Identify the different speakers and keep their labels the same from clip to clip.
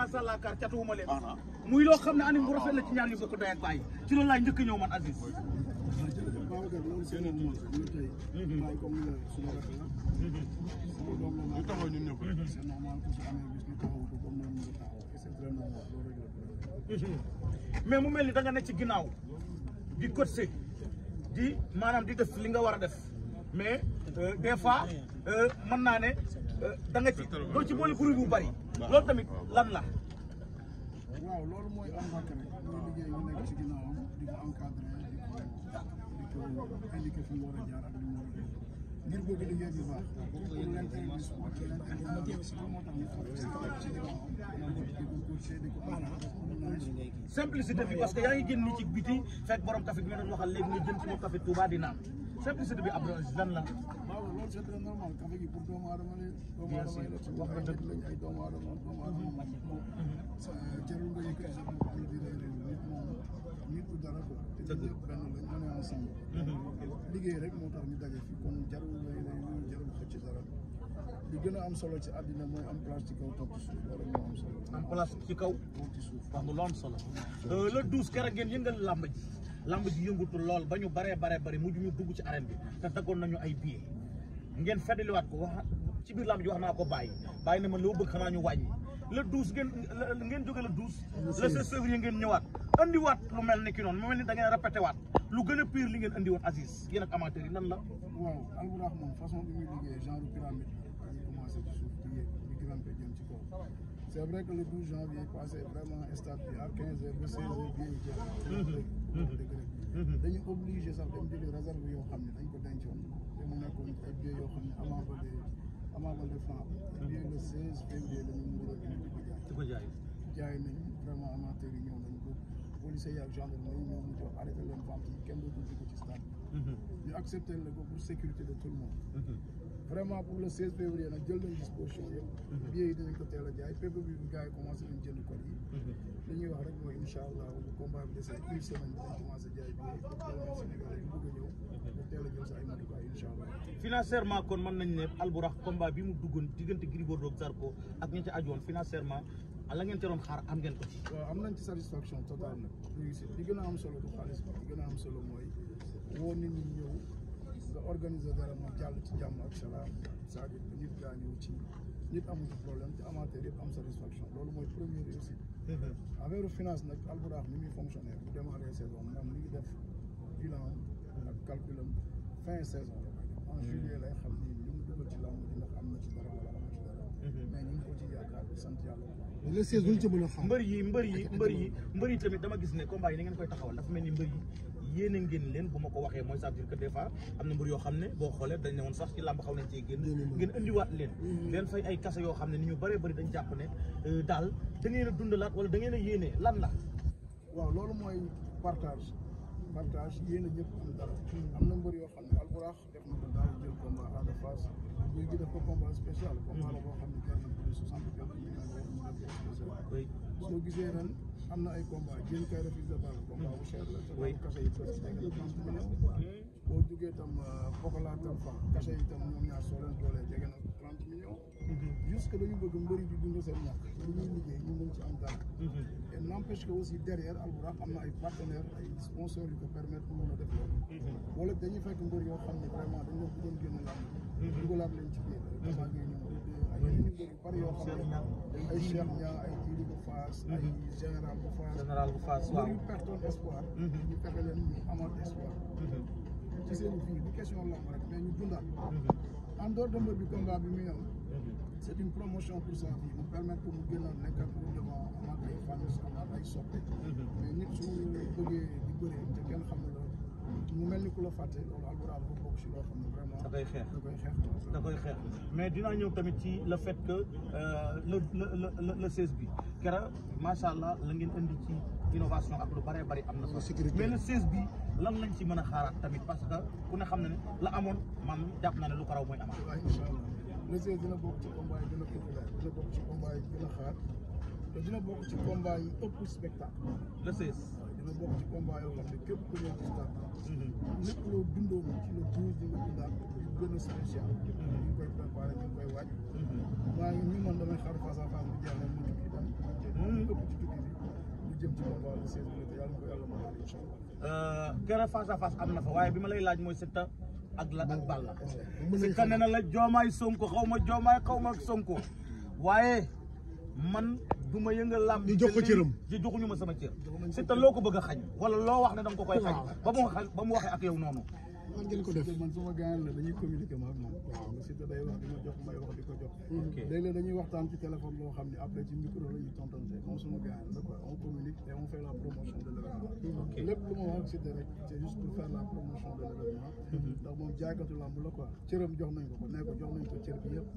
Speaker 1: macha allah kar catuwuma leen muy loo xam ne anim bu rafet la ci ñaar ñu bokk doy ak bàyyi ci loolu laay njëkk a ñëw man Aziz.
Speaker 2: Babacar loolu c'est normal ñu tey bàyyi comme suñu rafet la suñu doom la ñu taxaw ñun ñëpp c'est normal que su amee bis ñu taxaw ko comme noonu ñu taxaw et c'est très normal loolu rek la
Speaker 1: mais mu mel ni da nga nekk ci ginnaaw di coacher di maanaam di def li nga war a def mais des fois mën naa ne da nga ci doo ci boole bruit bu bari loolu tamit lan la.
Speaker 2: waaw loolu mooy am rakk rek mooy liggéey ñu nekk ci ginnaawam di ko encadré di ko indiqué fi mu war a jaar ak li mu war a def ngir bëgg liggéey bi baax pour l'intérêt du sport ci l'intérêt du sport moo tax ñu toog ci ginnaawam di ko coaché di ko
Speaker 1: simplicité bi parce que yaa ngi génn ni ci biti fekk borom café bi nga doon waxal léegi nga jëm ci moom café Touba di naan simplicité bi Abdou Aziz lan la.
Speaker 2: waaw loolu c'est très normal café gi pour doomu aadama la doomu aadama la ci wax dëgg lañ ay doomu aadama jarul nga yëkkati sa bopp di réew nit moom nit du dara quoi te ñun ñëpp benn lañ on est ensemble liggéey rek moo tax ñu daje fi kon jarul jarul xëcc dara li gën a am solo ci àddina mooy am place ci kaw toog ci suuf loolu moo am solo
Speaker 1: am place ci kaw
Speaker 2: toog ci suuf
Speaker 1: wax nga lu am solo le 12 keroog ngeen yëngal lamb ji yëngutu lool ba ñu bare mujj ñu dugg ci arène bi te daggoon nañu ay billets ngeen feddaliwaat ko wax ci biir lamb ji wax naa ko bàyyi na man loo bëgg xanaa ñu wàññi le 12 ngeen jóge le 12 le 16 février ngeen ñëwaat andiwaat lu mel ni ki noonu mu mel ni da ngeen répété waat lu gën a pire li ngeen andi woon Aziz yéen ak amateurs yi nan la.
Speaker 2: waaw Albourakh moom façon bi muy liggéey genre pyramide ñu commencé ci suuf di yéeg di grimper jëm ci kaw c'est vrai que le 12 janvier passé vraiment stade bi à 15h ba 16h bii dëgg dañu obligé sax dem jëli réserve yoo xam ne dañ ko dencoon te mu nekkoon ay billets yoo xam ne Ama Baldé franc billet le 16 février la ñu mën a di ko jaay nañ vraiment amateurs yi ñëw nañ ko policiers yi ak gendarmerie ñoo mu jox arrêté leen vente yi kenn dootul dugg ci stade ñu accepté la ko pour sécurité de tout le monde vraiment pour le 16 février nag jël nañ disposition yëpp billets yi dinañ ko teel a jaay PPV bi gars yi commencé nañ jënd code yi li ñuy wax rek mooy incha allah bu combat bi desee une semaine dinañ commencé jaay billets pour permettre Sénégal yi bëgg a ñëw pour teel a jël sa ay matukaay incha allah
Speaker 1: financièrement kon mën nañ ne Albourakh combat bi mu duggoon diggante Gris Bordeaux ak Zarko ak ñi ci ajoon financièrement la ngeen ca doon xaar am ngeen ko ci.
Speaker 2: waaw am nañ ci satisfaction totale nag réussite li gën a am solo du xaalis bi li gën a am solo mooy woo nit ñi ñëw nga organiser dara mu jàll ci jàmm ak salaam c'est-à-dire que nit gaa ñëw ci nit amu ci problème te amateur yëpp am satisfaction loolu mooy première réussite. affaire finance nag Albourakh ni muy fonctionner bu démarrer saison moom li ngi def bilan ak calculam fin saison la koy def en juillet lay xam ni li mu dugal ci làmb ji ndax am na ci dara wala amu ci dara mais ñu ngi ko ci yaakaar di sant yàlla.
Speaker 3: le 16 bu ñu ci mën a xam.
Speaker 1: mbër yi tamit dama gis ne combat yi ni ngeen koy taxawal dafa mel ni mbër yi yéene ngeen leen bu ma ko waxee mooy ça veut dire que des fois am na mbër yoo xam ne boo xoolee dañ ne woon sax ci làmb xaw nañ cee génn ngeen indiwaat leen fay ay kase yoo xam ne ni ñu bëree bëri dañ jàpp ne daal da ngeen a dundalaat wala da ngeen a yéene lan la.
Speaker 2: waaw loolu mooy partage yéen a ñëpp am dara am na mbër yoo xam ne Albourakh def na ko daal jël combat à la face buy gi def ko combat spécial combat la boo xam ne gagné plus de 60 millions spécial soo gisee ren am na ay combat jéem kay refuse de balle combat bu cher la te kase yi presque dégg na 30 millions boo duggee tam Pokola Talfa kase yi tam ñoom ñaar soo leen doolee jege na 30 millions jusque dañu bëgg mbëri di dund seen ñàkk li ñuy liggéey ñu mën ci am dara et n'empêche que aussi derrière Albourakh am na ay partenaires ay sponsors yu ko permettre mu mën a def loolu wala dañuy fekk mbër yoo xam ne vraiment dañ leen bëggoon génn làmb dugalaat leen ci biir dafa ngi ñëw ay yeneen mbër yu bari yoo xam ne ay Cheikh Niang ay Djily bu Fass ay général bu Fass mbër yu pertoon espoir ñu fexe leen ñu amaat espoir ci seen vie bi question làmb rek mais ñu dundaat en dehors de mbër bi combat bi muy am c'est une promotion pour sa vie mu permettre que mu génnoon nekkat pour devant amaat ay fans amaat ay soppe mais nit su bëggee di bëree te kenn xam ne la mu mel ni ku la fàtte loolu Albourakh dafa bokk si loo xam ne vraiment da koy xeex
Speaker 1: mais dinaa ñëw tamit ci le fait que le 16 bi kera macha allah la ngeen indi ci innovation ak lu bëree bëri am na solo mais le 16 bi lan lañ ci mën a xaaraat tamit parce que ku ne xam ne ne la amoon man jàpp naa ne lu ko raw mooy amaat.
Speaker 2: incha allah le 16 dina bokk ci combat yi gën a populaire dina bokk ci combat yi gën a xaar te dina bokk ci combat yi ëpp spectacle.
Speaker 1: le 16.
Speaker 2: dina bokk ci combat yoo xam ne képp ku ñëw ci stade lépp loo dundoo ci le 12 di nga dundaat gën a spécial. ñu ngi koy préparé ñu ngi koy waaj. maa ngi ñu man damay xaar face à face bi jeex na mu tukki dem ëpp ci tukki bi lu jëm ci combat le 16 minutes yàlla na ko yàlla mën a incha allah.
Speaker 1: gën a face à face am na fa waaye bi ma lay laaj mooy Siteu ak Balla. Siteu nee na la Diomaye Sonko xaw ma Diomaye xaw ma Sonko waaye man du ma yëngal làmb
Speaker 3: di jox ko cëram
Speaker 1: di joxuñu ma sama cër Siteu loo ko bëgg a xañ wala loo wax ne danga ko koy xañ ba mu waxee ak yow noonu.
Speaker 3: man ngeen ko def
Speaker 2: man suma gaañal la dañuy communiquer ma ak moom waaw Siteu day wax di ma jox may wax di ko jox léeg-léeg dañuy waxtaan ci téléphone loo xam ne après ci micro la ñuy tontante moom suma gaañal la quoi on communique et on fait la promotion de l'événement lépp lu ma wax ak Siteu rek c'est juste pour faire la promotion de l'événement ndax moom jaaykatu lamb la quoi cëram jox nañ ko ne ko jox nañ ko cër bi yëpp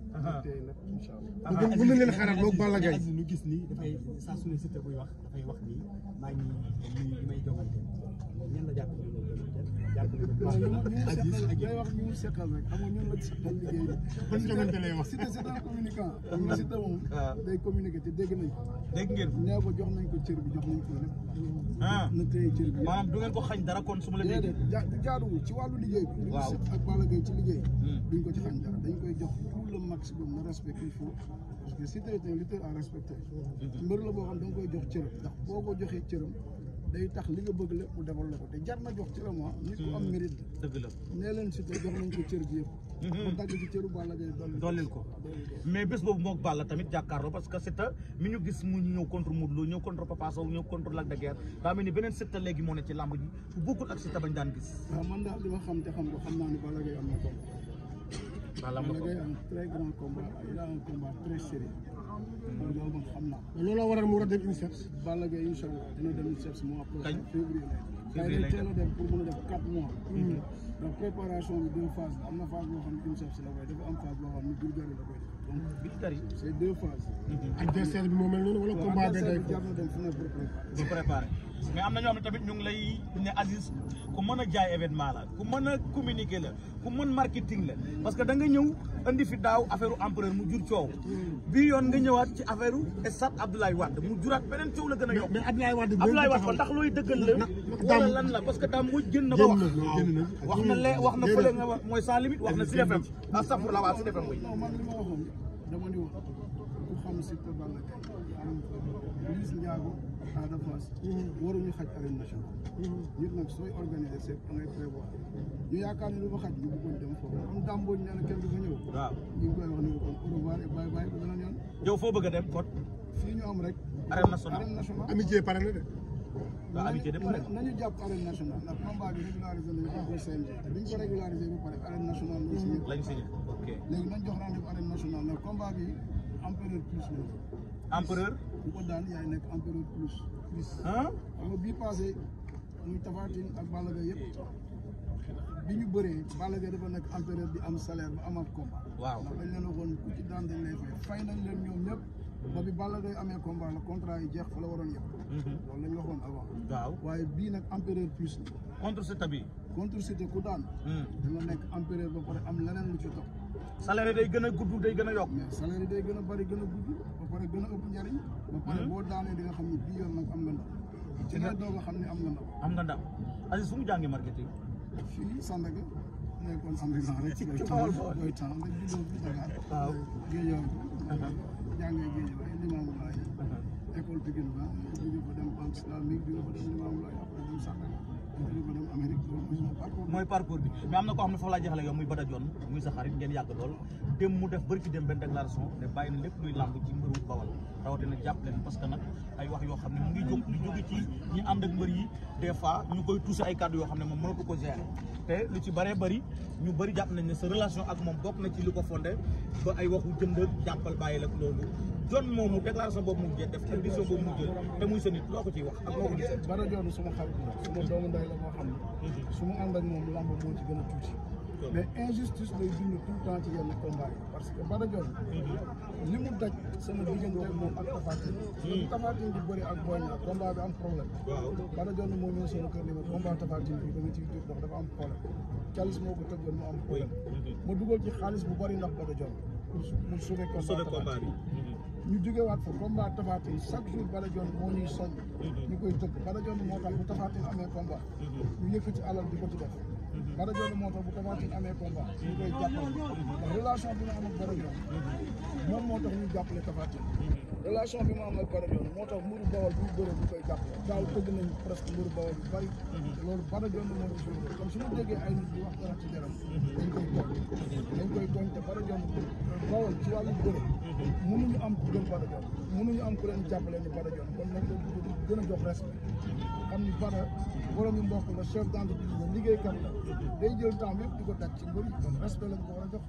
Speaker 2: tey lépp incha allah
Speaker 3: mën na leen xaaraat moom Balla Gaye
Speaker 4: ñu gis ni dafay saa su ne Siteu buy wax dafay wax ni maa ngi nii li may jongante ñan la jàpp
Speaker 2: day wax ñu seqal rek xam nga ñun la seqal liggéey
Speaker 3: ban jongante lay wax
Speaker 2: Siteu c'est un communicant nga Siteu moom day communiquer te dégg nañ ko
Speaker 1: dégg ngeen
Speaker 2: nee ko jox nañ ko cër bi jox nañ ko lépp na téye cër bi
Speaker 1: maanaam du ngeen ko xañ dara kon su ma la déggee
Speaker 2: jaaduwul ci wàllu liggéey bi ñu set ak Balla Gaye ci liggéey duñ ko ci xañ dara dañ koy jox tout le maximum na respect qu'il faut parce que Siteu est un lutteur à respecter mbër la boo xam da nga koy jox cëram ndax boo ko joxee cëram day tax li nga bëgg lépp mu defal la ko te jar na jox cëram nit ku am mérite la
Speaker 1: dëgg la
Speaker 2: nee leen Siteu jox nañ ko cër bi yëpp mu dagg ci cëru Balla Gaye
Speaker 1: dollil ko mais bés boobu mook Balla tamit jàkkaarloo parce que Siteu mi ñu gis mu ñëw contre Modou Lo ñëw contre Papa Sow ñëw contre Lac de Guiers daa mel ni beneen Siteu léegi moo ne ci làmb ji bu bokkul ak Siteu bañ daan gis
Speaker 2: waaw man daal li ma xam te xam ko xam naa ni Balla Gaye am na combat Balla Gaye am très grand combat il a un combat très sérieux loolu man xam naa
Speaker 3: looloo waral mu war a dem INSEPS
Speaker 2: Balla Gaye incha allah dina dem INSEPS mois prochain février
Speaker 1: février lay
Speaker 2: teel a dem pour mën a def 4 mois donc préparation bi 2 phases am na phase boo xam ne INSEPS la koy dafa am phase boo xam ne Bulgarie la koy def donc
Speaker 1: Bulgarie
Speaker 2: c'est 2 phases
Speaker 3: adversaire bi moo mel noonu wala combat bi day
Speaker 2: jar na dem fu ne pour
Speaker 1: préparer mais am na ñoo xam ne tamit ñu ngi lay ne Aziz ku mën a jaay événement la ku mën a communiquer la ku mën marketing la parce que da nga ñëw andi fi daaw affaire empereur mu jur coow bii yoon nga ñëwaat ci affaire stade Abdoulaye Wade mu juraat beneen coow la gën a yokk
Speaker 3: mais Abdoulaye Wade
Speaker 1: ko ndax looy dëggal la wala lan la parce que daam mu génn na ba wax na lee wax na fële nga mooy sans limite wax na Sud FM astafurlah waa Sud FM
Speaker 2: non man li ma waxoon dama ni woon ku xam Siteu Balla Gaye am Liss Ndiago Ada Fass waruñu xaj arène nationale nit nag sooy organiser c'est da ngay prévoir ñu yaakaar ne lu fa xaj ñu bëggoon dem foofu am dàmbooj nee na kenn du fa ñëw
Speaker 1: waaw
Speaker 2: ñu ngi koy wax ni ko kon au revoir et bye bye ba beneen yoon
Speaker 1: yow foo bëgg a dem kon
Speaker 2: fii ñu am rek
Speaker 1: arène nationale
Speaker 3: amitié pare na de
Speaker 1: waaw amitié de pare
Speaker 2: nañu jàpp arène nationale ndax combat bi régularisé nañu ko pour CNG te biñ ko régularisé ba pare arène nationale
Speaker 1: lañ signé ok
Speaker 2: léegi nañ jox rendez-vous arène nationale ndax combat bi empereur plus la
Speaker 1: empereur
Speaker 2: bu ko daan yaay nekk empereur plus xam nga bii passé muy Tapha Tine ak Balla Gaye yëpp bi ñu bëree Balla Gaye dafa nekk empereur di am salaire ba amaat combat
Speaker 1: waaw
Speaker 2: ndax dañ leen waxoon ku ci daan dañ lay fay nañ leen ñoom ñëpp ba bi Balla Gaye amee combat la contrat yi jeex fa la waroon yëpp loolu lañ waxoon avant
Speaker 1: waaw
Speaker 2: waaye bii nag empereur plus la
Speaker 1: contre Siteu bi
Speaker 2: contre Siteu ku daan da nga nekk empereur ba pare am leneen lu ci topp
Speaker 1: salaire day gën a gudd day gën a yokk
Speaker 2: mais salaire yi day gën a bari gën a gudd ba pare gën a ëpp njariñ ba pare boo daanee di nga xam ne bii yoon nag am nga ndam ci ngay doog a xam ne am nga ndam
Speaker 1: am nga ndam Aziz fu mu jàngee marketing
Speaker 2: fii Sandaga nekkoon Sandaga rek ci booy temps rek juddoo fi Dakar
Speaker 1: waaw
Speaker 2: Géejawaay jàngee Géejawaay Limamoulaye école Pikine ba jóge fa dem banque islamique jóge fa dem Limamoulaye après dem Sandaga jóge fa dem Amérique loolu mooy sama parcours
Speaker 1: mooy parcours bi mais am na koo xam ne foofu laa jeexale yow muy Bada Dione muy sa xarit ngeen yàgg lool dem mu def bëri ci dem benn déclaration ne bàyyi na lépp luy làmb ci mbëru Bawal rawatina jàpp leen parce que nag ay wax yoo xam ne mu ngi jóg di jóge ci ñi ànd ak mbër yi des fois ñu koy touché ay kàddu yoo xam ne moom mënatu ko gérer te lu ci bëree bëri ñu bëri jàpp nañ ne sa relation ak moom bokk na ci li ko fondé ba ay waxu jënd jàppal bàyyi la loolu Dione moomu déclaration boobu mu jël def condition boobu mu jël te muy sa nit loo ko ciy wax ak loo ko gisee.
Speaker 2: Bada Dione suma xarit la suma doomu ndey la moo xam ne su ma ànd ak moom lamb moo ci gën a tuuti mais injustice lay dund tout le temps ci yenn combat yi parce que Bada Dione li mu daj sama diggante moom ak Tapha Tine Tapha Tine di bëri ak Boy Niang combat bi am problème Bada Dione moo ñëw sama kër ni ma combat Tapha Tine bi da nga ciy tur ndax dafa am problème Calis moo ko tëggoon mu am problème ma dugal ci xaalis bu bëri ndax Bada Dione pour sauver combat bi ñu jógewaat fa combat Tapha Tine chaque jour Bada Dione moo ñuy soñ ñu koy tëgg Bada Dione moo tax bu Tapha Tine amee combat ñu yëkkati alal di ko ci def Bada Dione moo tax bu Tapha Tine amee combat ñu koy jàppale ndax relation bi nga am ak Bada Dione moom moo tax ñu jàppale Tapha Tine relation bi ma am ak Bada Dione moo tax mburu Bawol bu bëre bu koy jàpp daaw tëgg nañ presque mburu Bawol bu bari te loolu Bada Dione moo ko joué comme su ma déggee ay nit di wax dara ci deram dañ koy tooñ te Bada Dione Bawol ci wàllu bëre mënuñu am ku gën Bada Dione mënuñu am ku leen jàppale ni Bada Dione kon nañ ko gën a jox respect xam ni Bada borom yi mbokk la chef d'entreprise la liggéeykat la day jël temps yëpp di ko teg ci mbëri kon respect lañ ko war a jox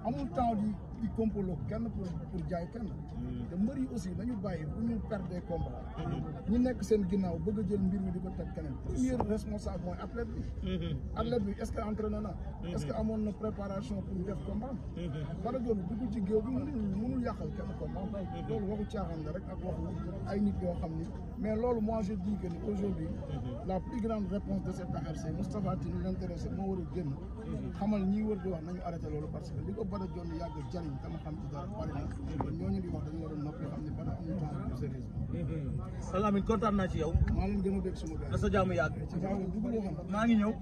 Speaker 2: amul temps di complot kenn pour jaay kenn te mbër yi aussi nañu bàyyi bu ñu perdre combat ñi nekk seen ginnaaw bëgg a jël mbir mi di ko teg keneen premier responsable mooy athlète bi est-ce que entraîné na est-ce que amoon na préparation pour def combat Bada Dione dugg ci géew bi mënul yàqal kenn combat loolu waxu caaxaan la rek ak waxu ay nit yoo xam ni mais loolu moi je dis que ni aujourd'hui la plus grande réponse de cette affaire c'est Moustapha Tine l'intéressé moo war a génn xamal ñi wër di wax nañu arrêté loolu parce que li ko Bada Dione yàgg jariñ dama xam ci dara bari na kon ñooñu di wax dañu war a noppi xam ne Bada amul temps bu sérieusement
Speaker 1: Lamine kontaan naa ci yow
Speaker 2: maa leen gën a dégg suma gars
Speaker 1: na sa jaamu yàgg
Speaker 2: ci gaaw dugg loo xam
Speaker 1: maa ngi ñëw